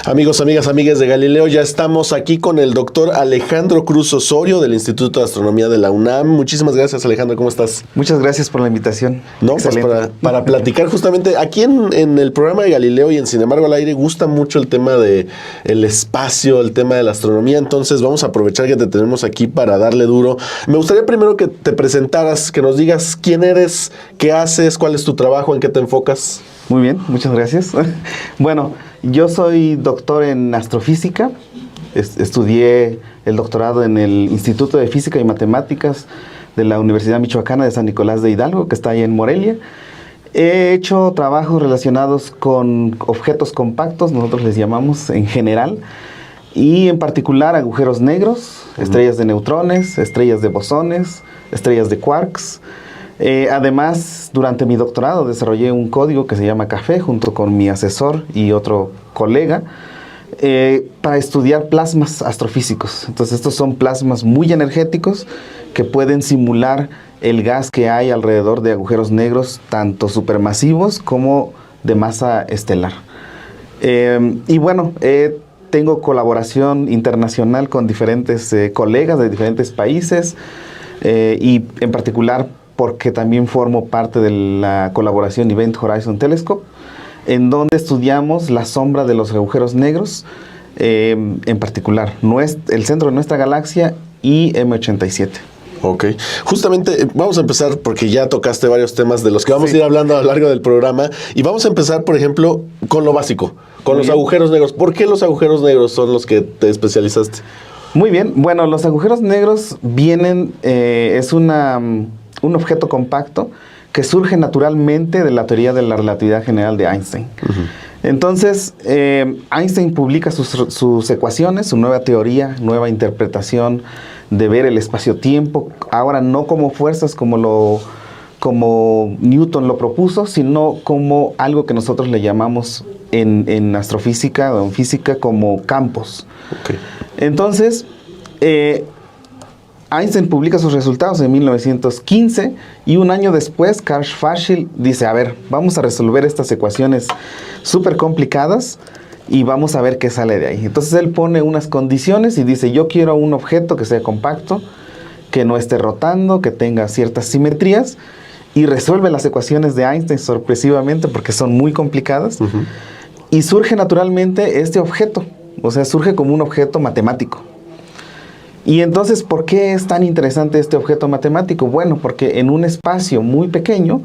Amigos, amigas, amigas de Galileo, ya estamos aquí con el doctor Alejandro Cruz Osorio del Instituto de Astronomía de la UNAM. Muchísimas gracias, Alejandro, ¿cómo estás? Muchas gracias por la invitación. No, pues para platicar justamente, aquí en el programa de Galileo y en Sin embargo al aire gusta mucho el tema de el espacio, el tema de la astronomía, entonces vamos a aprovechar que te tenemos aquí para darle duro. Me gustaría primero que te presentaras, que nos digas quién eres, qué haces, cuál es tu trabajo, en qué te enfocas. Muy bien, muchas gracias. Bueno, yo soy doctor en astrofísica. Estudié el doctorado en el Instituto de Física y Matemáticas de la Universidad Michoacana de San Nicolás de Hidalgo, que está ahí en Morelia. He hecho trabajos relacionados con objetos compactos, nosotros les llamamos en general, y en particular agujeros negros, estrellas de neutrones, estrellas de bosones, estrellas de quarks. Además, durante mi doctorado desarrollé un código que se llama CAFE junto con mi asesor y otro colega para estudiar plasmas astrofísicos. Entonces, estos son plasmas muy energéticos que pueden simular el gas que hay alrededor de agujeros negros, tanto supermasivos como de masa estelar. Y bueno, tengo colaboración internacional con diferentes colegas de diferentes países y en particular porque también formo parte de la colaboración Event Horizon Telescope, en donde estudiamos la sombra de los agujeros negros, en particular el centro de nuestra galaxia y M87. Ok, justamente vamos a empezar porque ya tocaste varios temas de los que vamos a ir hablando a lo largo del programa y vamos a empezar, por ejemplo, con lo básico, con los agujeros negros. ¿Por qué los agujeros negros son los que te especializaste? Muy bien, bueno, los agujeros negros vienen, es un objeto compacto que surge naturalmente de la teoría de la relatividad general de Einstein. Entonces, Einstein publica sus ecuaciones, su nueva teoría, nueva interpretación de ver el espacio-tiempo, ahora no como fuerzas como Newton lo propuso, sino como algo que nosotros le llamamos en astrofísica o en física como campos. Okay. Entonces, Einstein publica sus resultados en 1915 y un año después Carl Schwarzschild dice, a ver, vamos a resolver estas ecuaciones súper complicadas y vamos a ver qué sale de ahí. Entonces él pone unas condiciones y dice, yo quiero un objeto que sea compacto, que no esté rotando, que tenga ciertas simetrías, y resuelve las ecuaciones de Einstein sorpresivamente porque son muy complicadas, y surge naturalmente este objeto, o sea, surge como un objeto matemático. Y entonces, ¿por qué es tan interesante este objeto matemático? Bueno, porque en un espacio muy pequeño,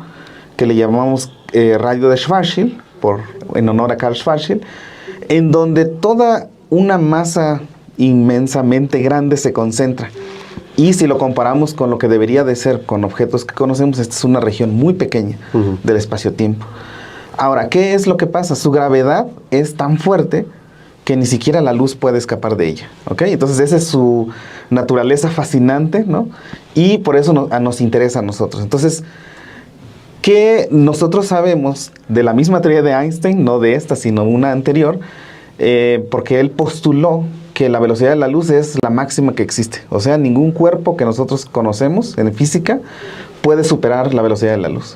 que le llamamos radio de Schwarzschild, en honor a Carl Schwarzschild, en donde toda una masa inmensamente grande se concentra. Y si lo comparamos con lo que debería de ser con objetos que conocemos, esta es una región muy pequeña del espacio-tiempo. Ahora, ¿qué es lo que pasa? Su gravedad es tan fuerte que ni siquiera la luz puede escapar de ella, ¿ok? Entonces esa es su naturaleza fascinante, ¿no? Y por eso nos interesa a nosotros. Entonces, ¿qué nosotros sabemos de la misma teoría de Einstein? No de esta, sino una anterior, porque él postuló que la velocidad de la luz es la máxima que existe. O sea, ningún cuerpo que nosotros conocemos en física puede superar la velocidad de la luz.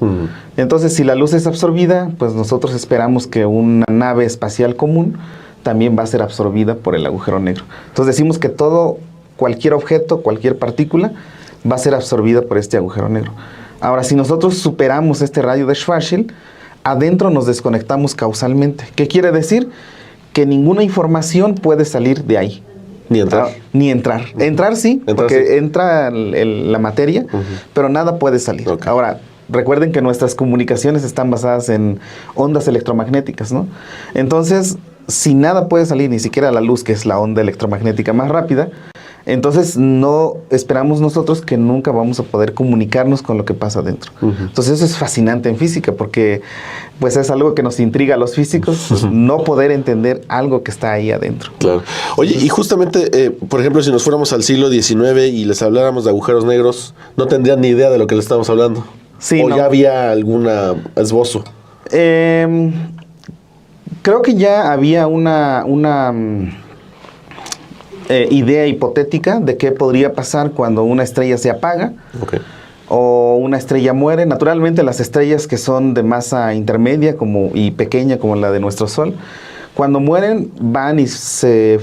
Entonces, si la luz es absorbida, pues nosotros esperamos que una nave espacial común también va a ser absorbida por el agujero negro. Entonces decimos que cualquier objeto, cualquier partícula, va a ser absorbida por este agujero negro. Ahora, si nosotros superamos este radio de Schwarzschild, adentro nos desconectamos causalmente. ¿Qué quiere decir? Que ninguna información puede salir de ahí. Ni entrar. Ni entrar. Entrar sí, porque entra la materia, pero nada puede salir. Okay. Ahora, recuerden que nuestras comunicaciones están basadas en ondas electromagnéticas, ¿no? Entonces, si nada puede salir, ni siquiera la luz, que es la onda electromagnética más rápida, entonces no esperamos nosotros que nunca vamos a poder comunicarnos con lo que pasa adentro. Entonces eso es fascinante en física porque pues es algo que nos intriga a los físicos, pues, no poder entender algo que está ahí adentro. Claro. Oye, y justamente, por ejemplo, si nos fuéramos al siglo XIX y les habláramos de agujeros negros, no tendrían ni idea de lo que les estamos hablando. Sí, ¿o no? ¿Ya había alguna esbozo? Creo que ya había una idea hipotética de qué podría pasar cuando una estrella se apaga. Okay. o una estrella muere. Naturalmente las estrellas que son de masa intermedia y pequeña como la de nuestro Sol, cuando mueren van y se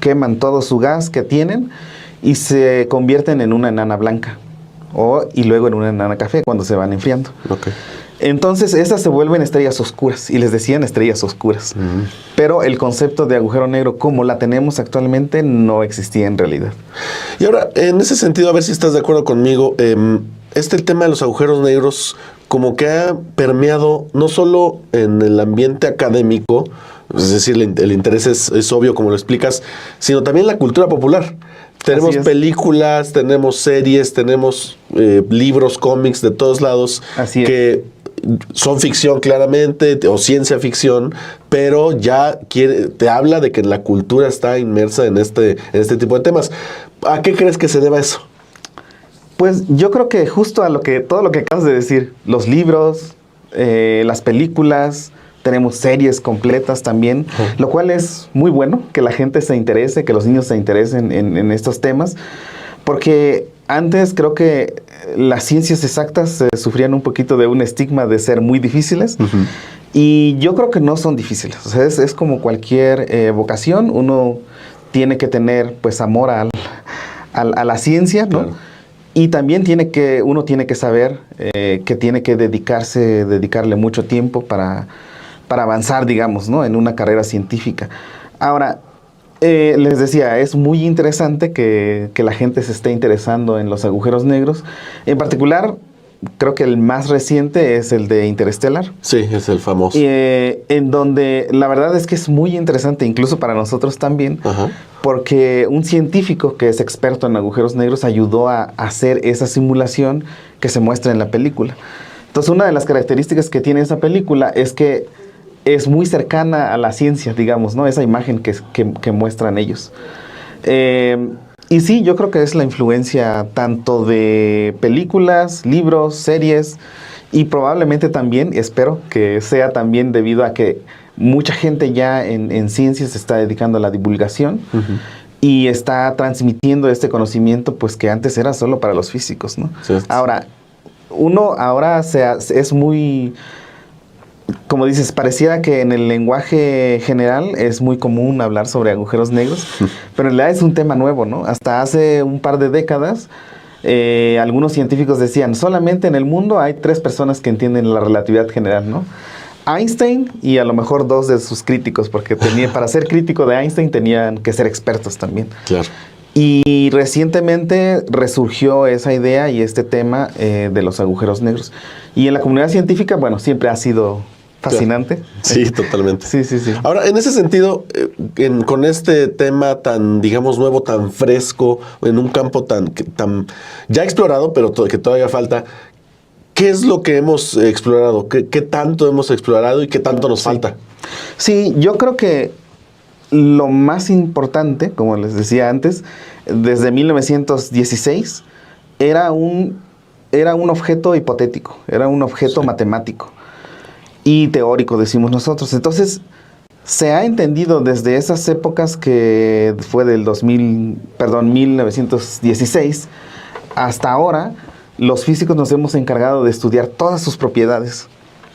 queman todo su gas que tienen y se convierten en una enana blanca y luego en una enana café cuando se van enfriando. Okay. Entonces esas se vuelven estrellas oscuras y les decían estrellas oscuras. Pero el concepto de agujero negro como la tenemos actualmente no existía en realidad. Y ahora, en ese sentido, a ver si estás de acuerdo conmigo, el tema de los agujeros negros como que ha permeado no solo en el ambiente académico, es decir, el interés es obvio como lo explicas, sino también la cultura popular. Tenemos películas, tenemos series, tenemos libros, cómics de todos lados que son ficción claramente o ciencia ficción, pero ya te habla de que la cultura está inmersa en este tipo de temas. ¿A qué crees que se deba eso? Pues yo creo que justo todo lo que acabas de decir, los libros, las películas, tenemos series completas también, lo cual es muy bueno que la gente se interese, que los niños se interesen en estos temas, porque antes creo que las ciencias exactas sufrían un poquito de un estigma de ser muy difíciles, y yo creo que no son difíciles. O sea, es como cualquier vocación, uno tiene que tener pues amor a la ciencia, ¿no? Claro. Y también uno tiene que saber que tiene que dedicarle mucho tiempo para avanzar, digamos, ¿no? En una carrera científica. Ahora, les decía, es muy interesante que la gente se esté interesando en los agujeros negros. En particular, creo que el más reciente es el de Interstellar. Sí, es el famoso. En donde la verdad es que es muy interesante, incluso para nosotros también, porque un científico que es experto en agujeros negros ayudó a hacer esa simulación que se muestra en la película. Entonces, una de las características que tiene esa película es que es muy cercana a la ciencia, digamos, ¿no? Esa imagen que muestran ellos. Y sí, yo creo que es la influencia tanto de películas, libros, series, y probablemente también, espero que sea también debido a que mucha gente ya en ciencias se está dedicando a la divulgación y está transmitiendo este conocimiento, pues que antes era solo para los físicos, ¿no? Sí. Ahora es muy... Como dices, pareciera que en el lenguaje general es muy común hablar sobre agujeros negros, pero en realidad es un tema nuevo, ¿no? Hasta hace un par de décadas, algunos científicos decían, solamente en el mundo hay 3 personas que entienden la relatividad general, ¿no? Einstein y a lo mejor 2 de sus críticos, porque para ser crítico de Einstein tenían que ser expertos también. Claro. Y recientemente resurgió esa idea y este tema de los agujeros negros. Y en la comunidad científica, bueno, siempre ha sido fascinante. Sí, totalmente. Sí. Ahora, en ese sentido, con este tema tan, digamos, nuevo, tan fresco, en un campo tan ya explorado, pero que todavía falta, ¿qué es lo que hemos explorado? ¿Qué tanto hemos explorado y qué tanto nos falta? Sí, yo creo que lo más importante, como les decía antes, desde 1916, era un objeto hipotético, era un objeto matemático y teórico, decimos nosotros. Entonces, se ha entendido desde esas épocas, que fue del 1916, hasta ahora, los físicos nos hemos encargado de estudiar todas sus propiedades.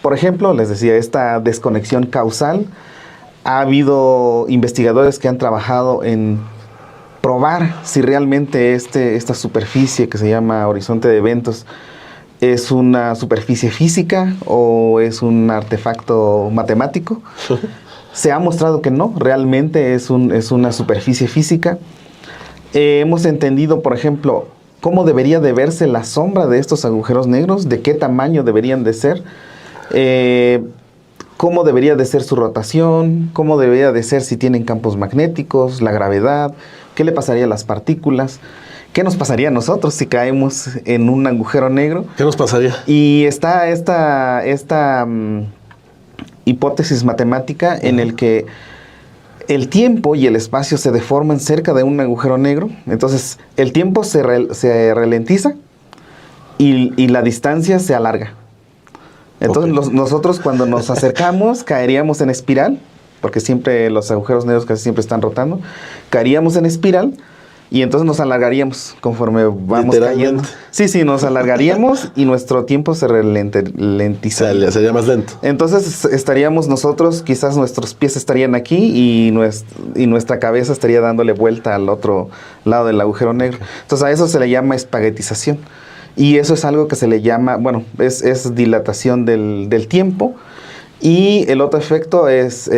Por ejemplo, les decía, esta desconexión causal. Ha habido investigadores que han trabajado en probar si realmente esta superficie que se llama horizonte de eventos es una superficie física o es un artefacto matemático. Se ha mostrado que no, realmente es una superficie física. Hemos entendido, por ejemplo, cómo debería de verse la sombra de estos agujeros negros, de qué tamaño deberían de ser, cómo debería de ser su rotación, cómo debería de ser si tienen campos magnéticos, la gravedad, qué le pasaría a las partículas, qué nos pasaría a nosotros si caemos en un agujero negro. ¿Qué nos pasaría? Y está esta hipótesis matemática en el que el tiempo y el espacio se deforman cerca de un agujero negro. Entonces, el tiempo se ralentiza y la distancia se alarga. Entonces, nosotros cuando nos acercamos caeríamos en espiral, porque siempre los agujeros negros casi siempre están rotando, caeríamos en espiral, Y entonces nos alargaríamos conforme vamos Literalmente. cayendo. Sí, nos alargaríamos y nuestro tiempo se ralentizaría. Sería más lento. Entonces estaríamos nosotros, quizás nuestros pies estarían aquí y nuestra cabeza estaría dándole vuelta al otro lado del agujero negro. Entonces a eso se le llama espaguetización. Y eso es algo que se le llama, bueno, es dilatación del tiempo. Y el otro efecto es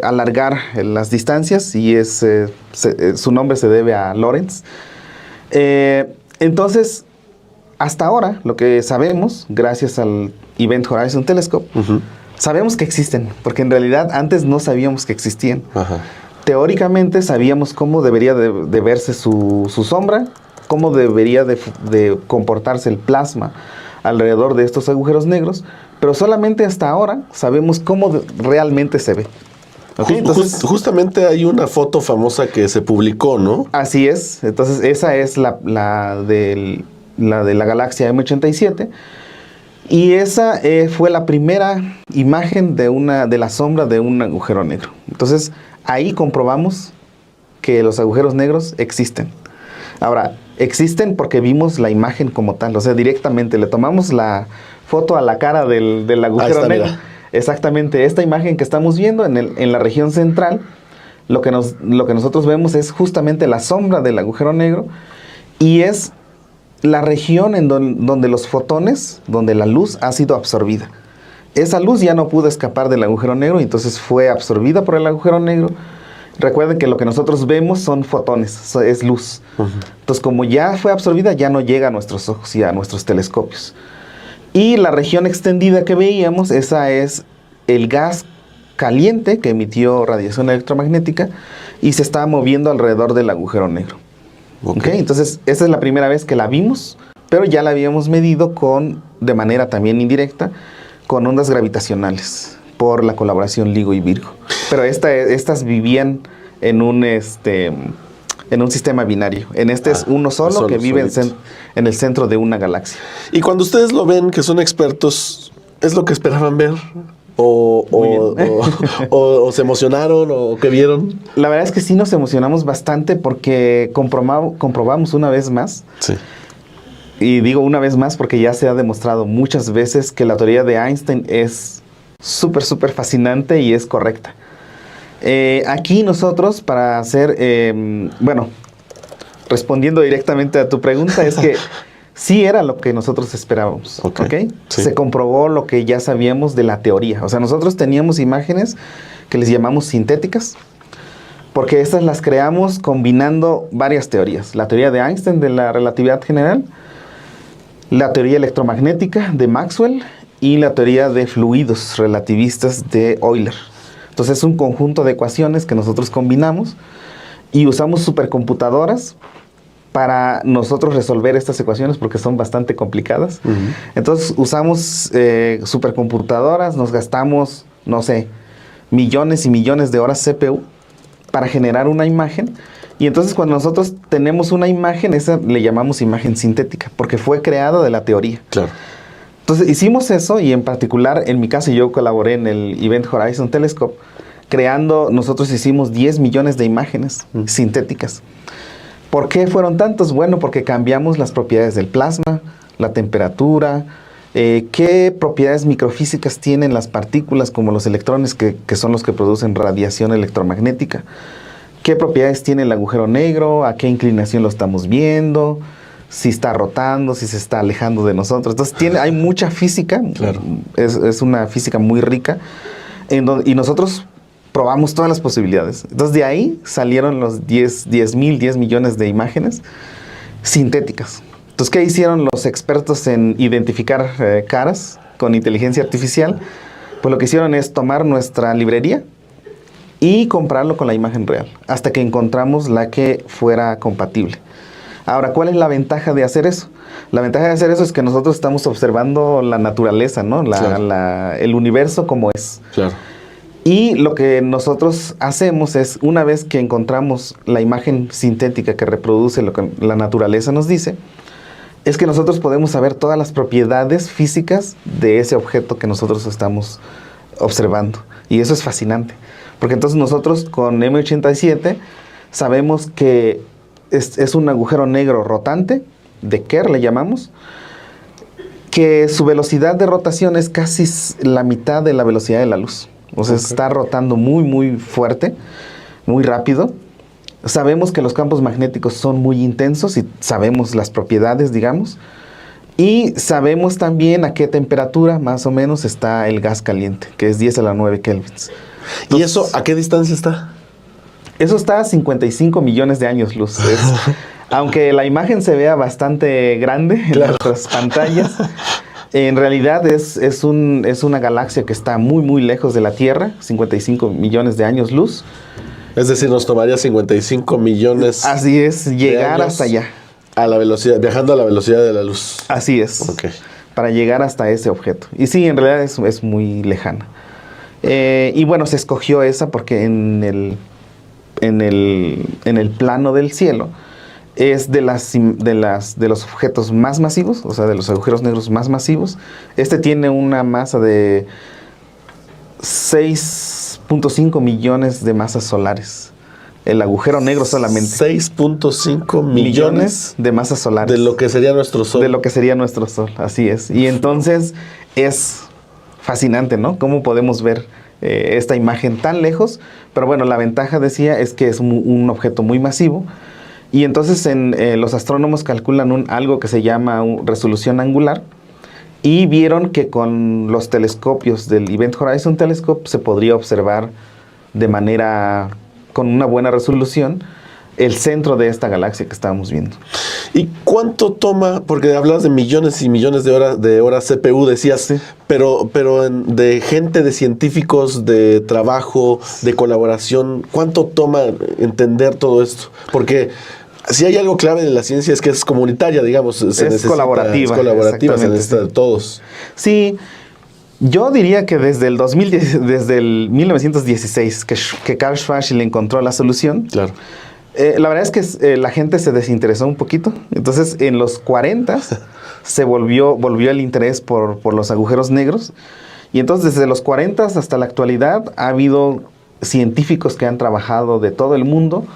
alargar las distancias y su nombre se debe a Lorentz. Entonces, hasta ahora, lo que sabemos, gracias al Event Horizon Telescope, sabemos que existen, porque en realidad antes no sabíamos que existían. Ajá. Teóricamente sabíamos cómo debería de verse su sombra, cómo debería de comportarse el plasma alrededor de estos agujeros negros, pero solamente hasta ahora sabemos cómo realmente se ve. ¿Okay? Entonces, justamente hay una foto famosa que se publicó, ¿no? Así es. Entonces, esa es la de la galaxia M87. Y esa fue la primera imagen de la sombra de un agujero negro. Entonces, ahí comprobamos que los agujeros negros existen. Ahora, existen porque vimos la imagen como tal. O sea, directamente le tomamos la foto a la cara del agujero negro. Mira. Exactamente, esta imagen que estamos viendo en la región central, lo que nosotros vemos es justamente la sombra del agujero negro y es la región en donde los fotones, donde la luz ha sido absorbida. Esa luz ya no pudo escapar del agujero negro y entonces fue absorbida por el agujero negro. Recuerden que lo que nosotros vemos son fotones, es luz. Entonces, como ya fue absorbida, ya no llega a nuestros ojos y a nuestros telescopios. Y la región extendida que veíamos, esa es el gas caliente que emitió radiación electromagnética y se está moviendo alrededor del agujero negro. ¿Okay? Entonces, esa es la primera vez que la vimos, pero ya la habíamos medido de manera también indirecta, con ondas gravitacionales, por la colaboración LIGO y Virgo. Pero estas vivían en un sistema binario. Es uno solo que vive en el centro de una galaxia. Y cuando ustedes lo ven, que son expertos, ¿es lo que esperaban ver? ¿O se emocionaron o qué vieron? La verdad es que sí nos emocionamos bastante porque comprobamos una vez más. Sí. Y digo una vez más porque ya se ha demostrado muchas veces que la teoría de Einstein es súper fascinante y es correcta. Aquí nosotros para hacer, respondiendo directamente a tu pregunta, es que sí era lo que nosotros esperábamos. ¿Okay? Sí. Se comprobó lo que ya sabíamos de la teoría. O sea, nosotros teníamos imágenes que les llamamos sintéticas, porque estas las creamos combinando varias teorías. La teoría de Einstein de la relatividad general, la teoría electromagnética de Maxwell y la teoría de fluidos relativistas de Euler. Entonces es un conjunto de ecuaciones que nosotros combinamos y usamos supercomputadoras para nosotros resolver estas ecuaciones porque son bastante complicadas. Entonces usamos supercomputadoras, nos gastamos, no sé, millones y millones de horas CPU para generar una imagen. Y entonces cuando nosotros tenemos una imagen, esa le llamamos imagen sintética, porque fue creada de la teoría. Claro. Entonces hicimos eso y en particular, en mi caso, yo colaboré en el Event Horizon Telescope, nosotros hicimos 10 millones de imágenes sintéticas. ¿Por qué fueron tantos? Bueno, porque cambiamos las propiedades del plasma, la temperatura, qué propiedades microfísicas tienen las partículas como los electrones que son los que producen radiación electromagnética. ¿Qué propiedades tiene el agujero negro? ¿A qué inclinación lo estamos viendo? Si está rotando, si se está alejando de nosotros. Entonces hay mucha física, claro. Es una física muy rica, y nosotros probamos todas las posibilidades. Entonces de ahí salieron los 10 millones de imágenes sintéticas. Entonces, ¿qué hicieron los expertos en identificar caras con inteligencia artificial? Pues lo que hicieron es tomar nuestra librería y compararlo con la imagen real, hasta que encontramos la que fuera compatible. Ahora, ¿cuál es la ventaja de hacer eso? La ventaja de hacer eso es que nosotros estamos observando la naturaleza, ¿no? Claro. El universo como es. Claro. Y lo que nosotros hacemos es, una vez que encontramos la imagen sintética que reproduce lo que la naturaleza nos dice, es que nosotros podemos saber todas las propiedades físicas de ese objeto que nosotros estamos observando. Y eso es fascinante. Porque entonces nosotros con M87 sabemos que es un agujero negro rotante, de Kerr le llamamos, que su velocidad de rotación es casi la mitad de la velocidad de la luz. O sea, está rotando muy, muy fuerte, muy rápido. Sabemos que los campos magnéticos son muy intensos y sabemos las propiedades, digamos. Y sabemos también a qué temperatura más o menos está el gas caliente, que es 10 a la 9 kelvins. Entonces, ¿y eso a qué distancia está? Eso está a 55 millones de años luz. Aunque la imagen se vea bastante grande en nuestras pantallas, en realidad es una galaxia que está muy, muy lejos de la Tierra, 55 millones de años luz. Es decir, nos tomaría 55 millones. Así es, llegar hasta allá. A la velocidad, viajando a la velocidad de la luz. Así es. Okay. Para llegar hasta ese objeto. Y sí, en realidad es muy lejana. Y bueno, se escogió esa porque en el plano del cielo es de los objetos más masivos, o sea, de los agujeros negros más masivos. Este tiene una masa de 6.5 millones de masas solares. El agujero negro solamente. 6.5 millones de masas solares. De lo que sería nuestro Sol. De lo que sería nuestro Sol, así es. Y entonces es fascinante, ¿no? Cómo podemos ver esta imagen tan lejos. Pero bueno, la ventaja, decía, es que es un objeto muy masivo. Y entonces los astrónomos calculan algo que se llama resolución angular. Y vieron que con los telescopios del Event Horizon Telescope se podría observar con una buena resolución, el centro de esta galaxia que estábamos viendo. ¿Y cuánto toma? Porque hablas de millones y millones de horas CPU, decías, sí. pero de gente, de científicos, de trabajo, de colaboración, ¿cuánto toma entender todo esto? Porque si hay algo clave de la ciencia es que es comunitaria, digamos. Es colaborativa. Es colaborativa, se necesita de todos. Sí. Yo diría que desde el 1916 que Carl Schwarzschild encontró la solución. Claro. La verdad es que la gente se desinteresó un poquito. Entonces, en los 40 se volvió el interés por los agujeros negros. Y entonces, desde los 40 hasta la actualidad, ha habido científicos que han trabajado de todo el mundo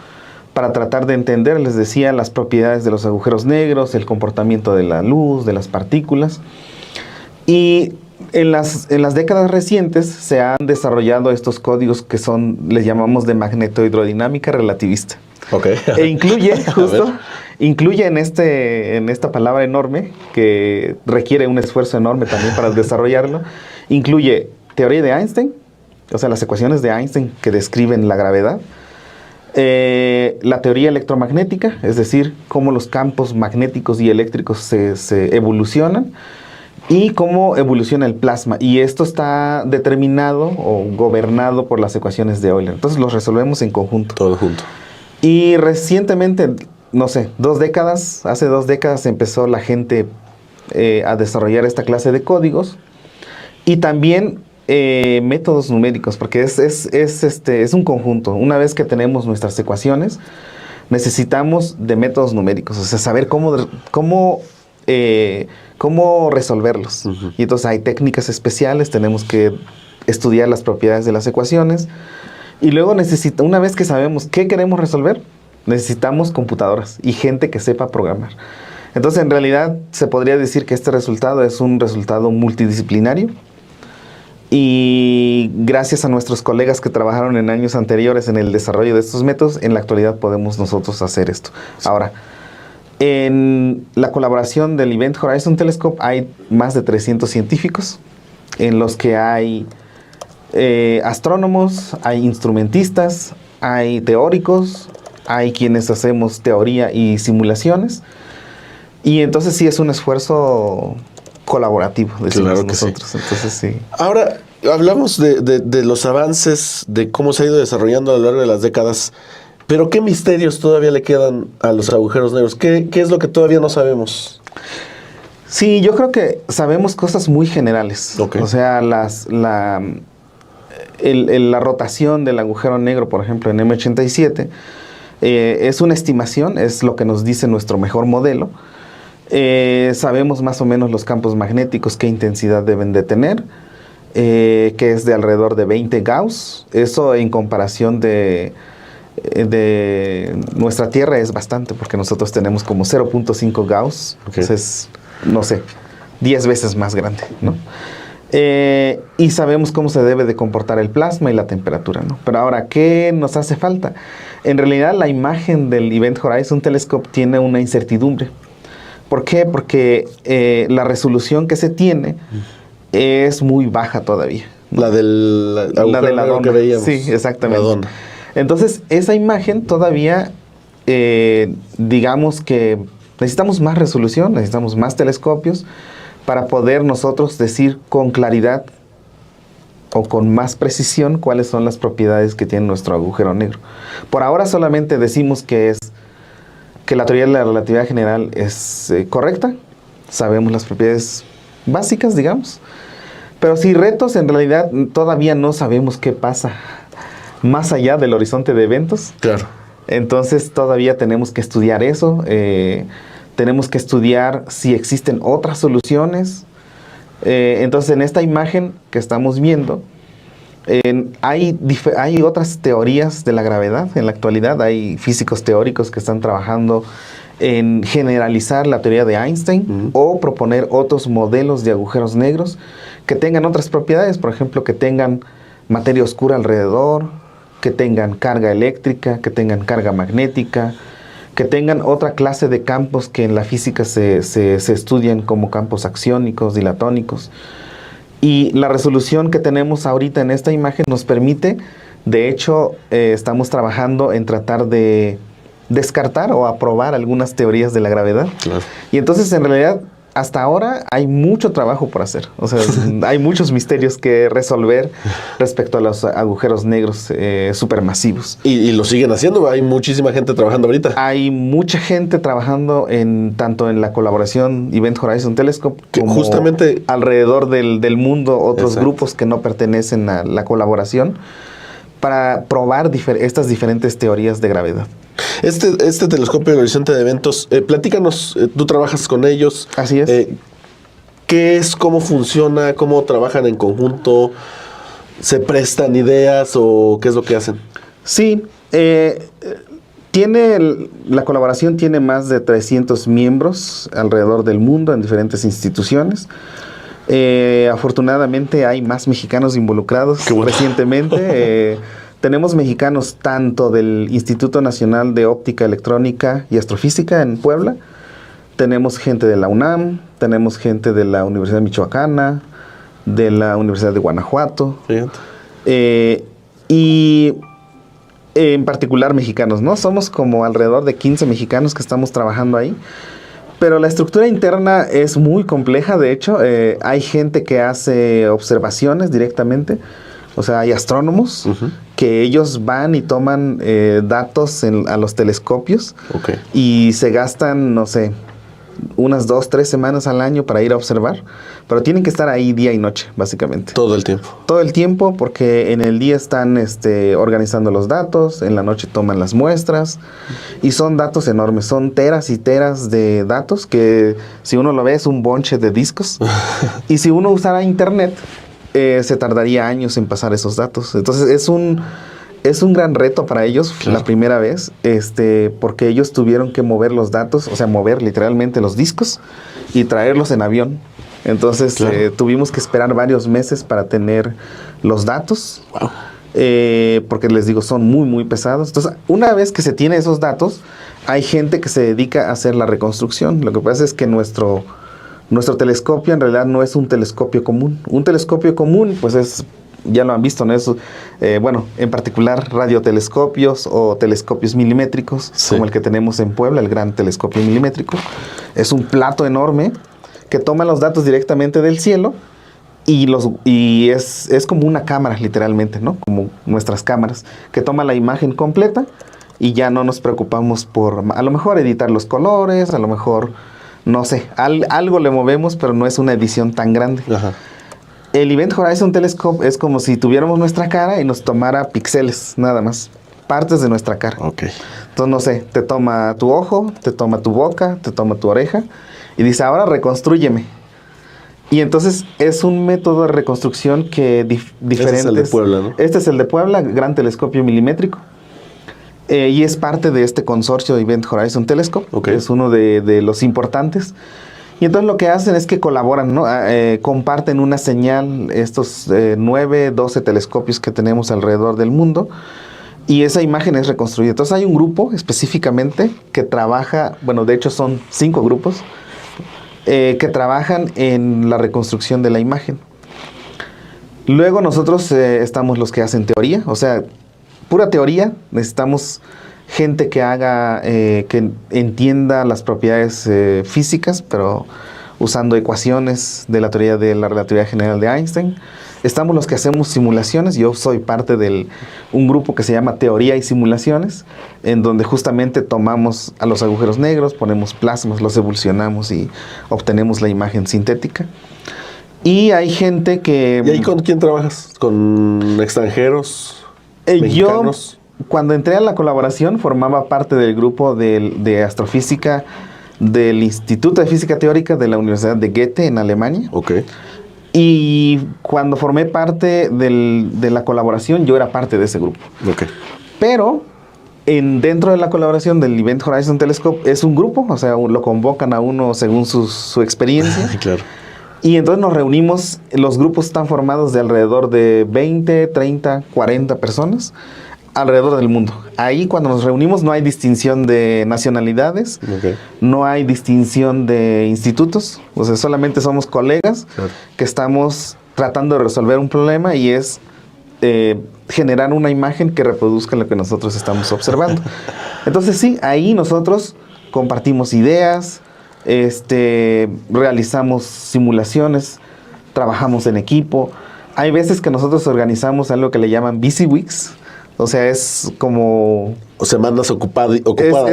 para tratar de entender, les decía, las propiedades de los agujeros negros, el comportamiento de la luz, de las partículas. Y en las décadas recientes se han desarrollado estos códigos que les llamamos de magnetohidrodinámica relativista. Okay. E incluye en esta palabra enorme, que requiere un esfuerzo enorme también para desarrollarlo, incluye teoría de Einstein, o sea, las ecuaciones de Einstein que describen la gravedad, la teoría electromagnética, es decir, cómo los campos magnéticos y eléctricos se evolucionan, y cómo evoluciona el plasma. Y esto está determinado o gobernado por las ecuaciones de Euler. Entonces los resolvemos en conjunto. Todo junto. Y recientemente, no sé, hace 2 décadas empezó la gente a desarrollar esta clase de códigos. Y también métodos numéricos, porque es un conjunto. Una vez que tenemos nuestras ecuaciones, necesitamos de métodos numéricos. O sea, saber cómo resolverlos. Uh-huh. Y entonces hay técnicas especiales, tenemos que estudiar las propiedades de las ecuaciones. Y luego una vez que sabemos qué queremos resolver, necesitamos computadoras y gente que sepa programar. Entonces, en realidad, se podría decir que este resultado es un resultado multidisciplinario. Y gracias a nuestros colegas que trabajaron en años anteriores en el desarrollo de estos métodos, en la actualidad podemos nosotros hacer esto. Sí. Ahora, en la colaboración del Event Horizon Telescope hay más de 300 científicos, en los que hay astrónomos, hay instrumentistas, hay teóricos, hay quienes hacemos teoría y simulaciones. Y entonces sí es un esfuerzo colaborativo, decimos claro nosotros. Sí. Entonces sí. Ahora, hablamos de los avances, de cómo se ha ido desarrollando a lo largo de las décadas, pero ¿qué misterios todavía le quedan a los agujeros negros? ¿Qué es lo que todavía no sabemos? Sí, yo creo que sabemos cosas muy generales. Okay. O sea, la rotación del agujero negro, por ejemplo, en M87, es una estimación, es lo que nos dice nuestro mejor modelo. Sabemos más o menos los campos magnéticos, qué intensidad deben de tener. que es de alrededor de 20 Gauss. Eso en comparación de nuestra Tierra es bastante, porque nosotros tenemos como 0.5 Gauss. Okay. Entonces, no sé, 10 veces más grande, ¿no? Y sabemos cómo se debe de comportar el plasma y la temperatura, ¿no? Pero ahora, ¿qué nos hace falta? En realidad, la imagen del Event Horizon Telescope tiene una incertidumbre. ¿Por qué? Porque la resolución que se tiene es muy baja todavía, ¿no? La del agujero de la negro dona. que veíamos. Sí, exactamente. La dona. Entonces, esa imagen todavía, digamos que necesitamos más resolución, necesitamos más telescopios para poder nosotros decir con claridad o con más precisión cuáles son las propiedades que tiene nuestro agujero negro. Por ahora solamente decimos que la teoría de la relatividad general es correcta, sabemos las propiedades básicas, digamos, pero si retos, en realidad todavía no sabemos qué pasa más allá del horizonte de eventos. Claro. Entonces todavía tenemos que estudiar eso, tenemos que estudiar si existen otras soluciones. Entonces en esta imagen que estamos viendo, hay otras teorías de la gravedad en la actualidad. Hay físicos teóricos que están trabajando en generalizar la teoría de Einstein o proponer otros modelos de agujeros negros que tengan otras propiedades, por ejemplo, que tengan materia oscura alrededor, que tengan carga eléctrica, que tengan carga magnética, que tengan otra clase de campos que en la física se estudian como campos axiónicos, dilatónicos. Y la resolución que tenemos ahorita en esta imagen nos permite, de hecho, estamos trabajando en tratar de descartar o aprobar algunas teorías de la gravedad. Claro. Y entonces, en realidad, hasta ahora hay mucho trabajo por hacer. O sea, hay muchos misterios que resolver respecto a los agujeros negros supermasivos. Y lo siguen haciendo. Hay muchísima gente trabajando ahorita. Hay mucha gente trabajando tanto en la colaboración Event Horizon Telescope como justamente alrededor del mundo, otros Exacto. grupos que no pertenecen a la colaboración, para probar estas diferentes teorías de gravedad. Este telescopio de horizonte de eventos, platícanos, tú trabajas con ellos. Así es. ¿Qué es? ¿Cómo funciona? ¿Cómo trabajan en conjunto? ¿Se prestan ideas o qué es lo que hacen? Sí, la colaboración tiene más de 300 miembros alrededor del mundo en diferentes instituciones. Afortunadamente hay más mexicanos involucrados recientemente. Tenemos mexicanos tanto del Instituto Nacional de Óptica Electrónica y Astrofísica en Puebla. Tenemos gente de la UNAM, tenemos gente de la Universidad Michoacana, de la Universidad de Guanajuato. Y en particular mexicanos, ¿no? Somos como alrededor de 15 mexicanos que estamos trabajando ahí. Pero la estructura interna es muy compleja, de hecho. Hay gente que hace observaciones directamente. O sea, hay astrónomos que ellos van y toman datos a los telescopios y se gastan, no sé, unas 2-3 semanas al año para ir a observar. Pero tienen que estar ahí día y noche, básicamente. Todo el tiempo. Todo el tiempo, porque en el día están organizando los datos, en la noche toman las muestras, y son datos enormes, son teras y teras de datos que si uno lo ve es un bonche de discos. Y si uno usara internet, se tardaría años en pasar esos datos. Entonces es un gran reto para ellos, claro, la primera vez, porque ellos tuvieron que mover los datos, o sea, mover literalmente los discos y traerlos en avión. Entonces claro, tuvimos que esperar varios meses para tener los datos. Wow. Porque les digo, son muy, muy pesados. Entonces, una vez que se tiene esos datos, hay gente que se dedica a hacer la reconstrucción. Lo que pasa es que nuestro telescopio en realidad no es un telescopio común. Un telescopio común, pues ya lo han visto, ¿no? Es, en particular radiotelescopios o telescopios milimétricos, sí, como el que tenemos en Puebla, el gran telescopio milimétrico. Es un plato enorme que toma los datos directamente del cielo y es como una cámara, literalmente, ¿no? Como nuestras cámaras, que toma la imagen completa y ya no nos preocupamos por, a lo mejor, editar los colores, a lo mejor, no sé, algo le movemos, pero no es una edición tan grande. Ajá. El Event Horizon Telescope es como si tuviéramos nuestra cara y nos tomara píxeles, nada más, partes de nuestra cara. Okay. Entonces, no sé, te toma tu ojo, te toma tu boca, te toma tu oreja y dice, ahora reconstrúyeme. Y entonces es un método de reconstrucción que diferentes... Este es el de Puebla, ¿no? Este es el de Puebla, Gran Telescopio Milimétrico. Y es parte de este consorcio de Event Horizon Telescope. Okay. Es uno de los importantes. Y entonces lo que hacen es que colaboran, ¿no? Comparten una señal, estos 9, 12 telescopios que tenemos alrededor del mundo. Y esa imagen es reconstruida. Entonces hay un grupo específicamente que trabaja, bueno, de hecho son 5 grupos, que trabajan en la reconstrucción de la imagen. Luego nosotros estamos los que hacen teoría, o sea, pura teoría. Necesitamos gente que haga, que entienda las propiedades físicas, pero usando ecuaciones de la teoría de la relatividad general de Einstein. Estamos los que hacemos simulaciones. Yo soy parte de un grupo que se llama Teoría y Simulaciones, en donde justamente tomamos a los agujeros negros, ponemos plasmas, los evolucionamos y obtenemos la imagen sintética. Y hay gente que... ¿Y ahí con quién trabajas? ¿Con extranjeros? ¿Mexicanos? Yo, cuando entré a la colaboración, formaba parte del grupo de astrofísica del Instituto de Física Teórica de la Universidad de Goethe en Alemania. Ok. Y cuando formé parte de la colaboración, yo era parte de ese grupo. Ok. Pero dentro de la colaboración del Event Horizon Telescope es un grupo, o sea, lo convocan a uno según su experiencia. Claro. Y entonces nos reunimos, los grupos están formados de alrededor de 20, 30, 40 personas alrededor del mundo. Ahí cuando nos reunimos no hay distinción de nacionalidades, Okay. no hay distinción de institutos, o sea, solamente somos colegas Claro. que estamos tratando de resolver un problema y es generar una imagen que reproduzca lo que nosotros estamos observando. Entonces sí, ahí nosotros compartimos ideas, realizamos simulaciones, trabajamos en equipo. Hay veces que nosotros organizamos algo que le llaman Busy Weeks. O sea, es como... O semanas ocupadas,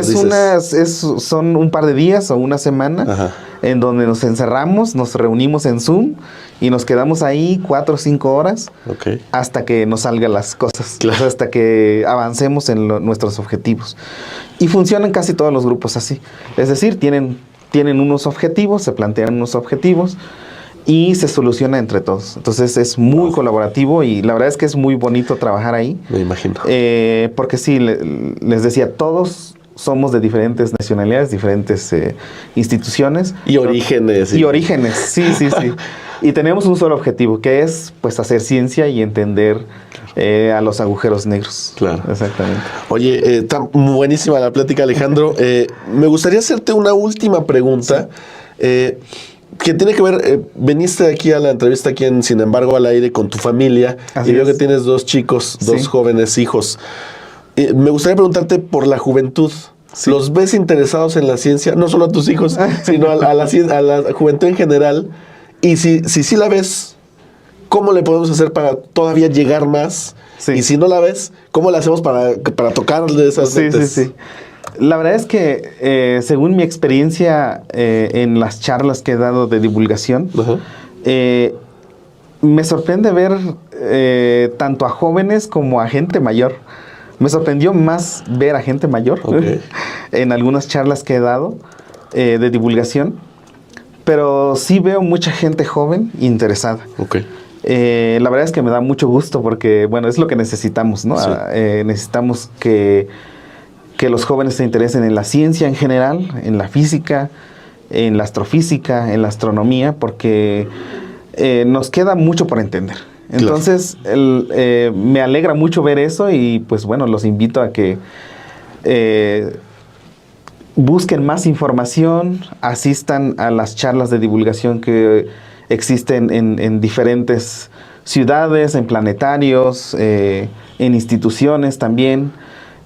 dices. Son un par de días o una semana. Ajá. En donde nos encerramos, nos reunimos en Zoom y nos quedamos ahí 4 o 5 horas. Okay. Hasta que nos salgan las cosas. Claro. O sea, hasta que avancemos en nuestros objetivos. Y funcionan casi todos los grupos así. Es decir, tienen unos objetivos, se plantean unos objetivos y se soluciona entre todos. Entonces es muy colaborativo y la verdad es que es muy bonito trabajar ahí. Me imagino. Porque sí, les decía, todos somos de diferentes nacionalidades, diferentes instituciones. Y orígenes. Y orígenes, sí. Y tenemos un solo objetivo, que es pues hacer ciencia y entender a los agujeros negros. Claro. Exactamente. Oye, está buenísima la plática, Alejandro. Me gustaría hacerte una última pregunta. Sí. Que tiene que ver, veniste aquí a la entrevista aquí en Sin embargo al aire con tu familia. Así y veo que tienes 2 chicos, 2 jóvenes hijos. Me gustaría preguntarte por la juventud. Sí. ¿Los ves interesados en la ciencia? No solo a tus hijos, sino a la juventud en general. Y si la ves, ¿cómo le podemos hacer para todavía llegar más? Sí. Y si no la ves, ¿cómo le hacemos para tocarle esas mentes? Sí. La verdad es que, según mi experiencia en las charlas que he dado de divulgación, me sorprende ver tanto a jóvenes como a gente mayor. Me sorprendió más ver a gente mayor en algunas charlas que he dado de divulgación, pero sí veo mucha gente joven interesada. La verdad es que me da mucho gusto porque, bueno, es lo que necesitamos, ¿no? Sí. Necesitamos que los jóvenes se interesen en la ciencia en general, en la física, en la astrofísica, en la astronomía, porque nos queda mucho por entender. Entonces, me alegra mucho ver eso y pues bueno, los invito a que busquen más información, asistan a las charlas de divulgación que existen en diferentes ciudades, en planetarios, en instituciones también.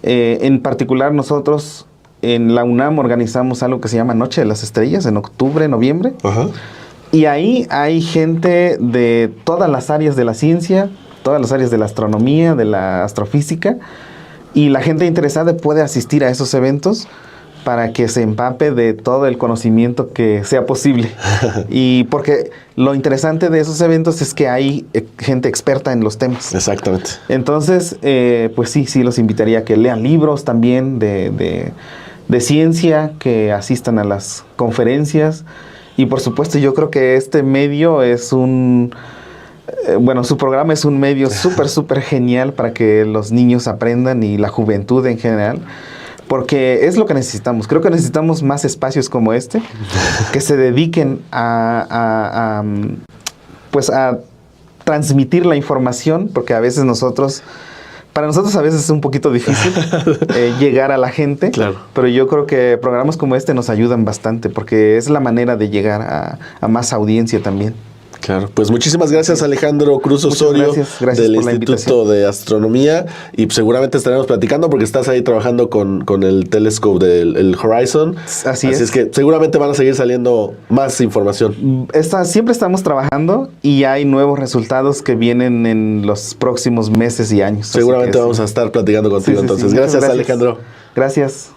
En particular nosotros en la UNAM organizamos algo que se llama Noche de las Estrellas en octubre, noviembre. Ajá. Y ahí hay gente de todas las áreas de la ciencia, todas las áreas de la astronomía, de la astrofísica, y la gente interesada puede asistir a esos eventos para que se empape de todo el conocimiento que sea posible. Y porque lo interesante de esos eventos es que hay gente experta en los temas. Exactamente. Entonces, pues sí, los invitaría a que lean libros también de ciencia, que asistan a las conferencias Y por supuesto, yo creo que este medio es bueno, su programa es un medio súper genial para que los niños aprendan y la juventud en general, porque es lo que necesitamos. Creo que necesitamos más espacios como este, que se dediquen pues a transmitir la información, porque a veces para nosotros a veces es un poquito difícil llegar a la gente, claro. Pero yo creo que programas como este nos ayudan bastante, porque es la manera de llegar a más audiencia también. Claro, pues muchísimas gracias Alejandro Cruz Osorio gracias del por la Instituto de Astronomía, y pues seguramente estaremos platicando porque estás ahí trabajando con el telescope del Horizon. Así es que seguramente van a seguir saliendo más información. Siempre estamos trabajando y hay nuevos resultados que vienen en los próximos meses y años. Seguramente vamos a estar platicando contigo entonces. Gracias Alejandro. Gracias.